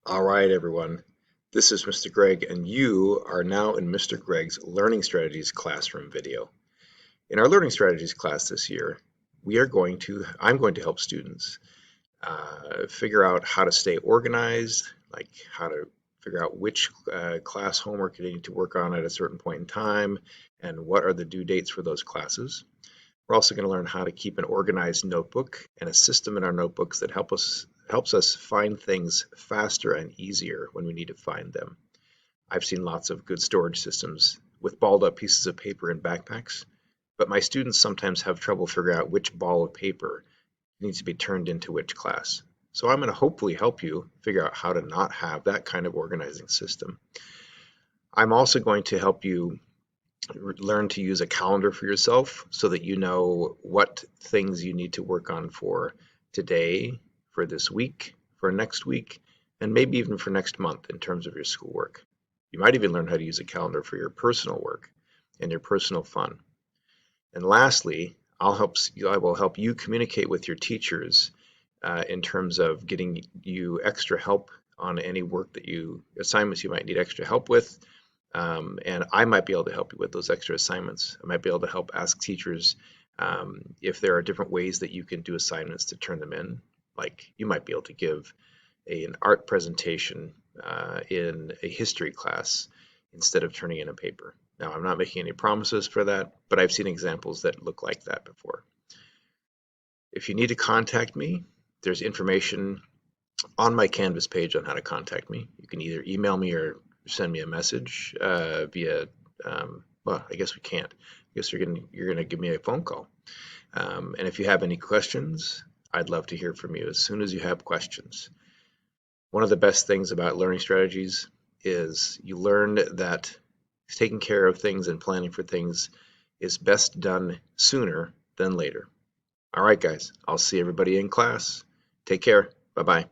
All right, everyone. This is Mr. Greg, and you are now in Mr. Greg's Learning Strategies classroom video. In our Learning Strategies class this year, I'm going to help students figure out how to stay organized, like how to figure out which class homework they need to work on at a certain point in time, and what are the due dates for those classes. We're also going to learn how to keep an organized notebook and a system in our notebooks that helps us find things faster and easier when we need to find them. I've seen lots of good storage systems with balled up pieces of paper in backpacks, but my students sometimes have trouble figuring out which ball of paper needs to be turned into which class. So I'm going to hopefully help you figure out how to not have that kind of organizing system. I'm also going to help you learn to use a calendar for yourself so that you know what things you need to work on for today, for this week, for next week, and maybe even for next month in terms of your schoolwork. You might even learn how to use a calendar for your personal work and your personal fun. And lastly, I will help you communicate with your teachers in terms of getting you extra help on any assignments you might need extra help with, and I might be able to help you with those extra assignments. I might be able to help ask teachers if there are different ways that you can do assignments to turn them in. Like you might be able to give an art presentation in a history class instead of turning in a paper. Now, I'm not making any promises for that, but I've seen examples that look like that before. If you need to contact me, there's information on my Canvas page on how to contact me. You can either email me or send me a message via, well, I guess we can't. I guess you're gonna give me a phone call. And if you have any questions, I'd love to hear from you as soon as you have questions. One of the best things about learning strategies is you learn that taking care of things and planning for things is best done sooner than later. All right, guys, I'll see everybody in class. Take care. Bye-bye.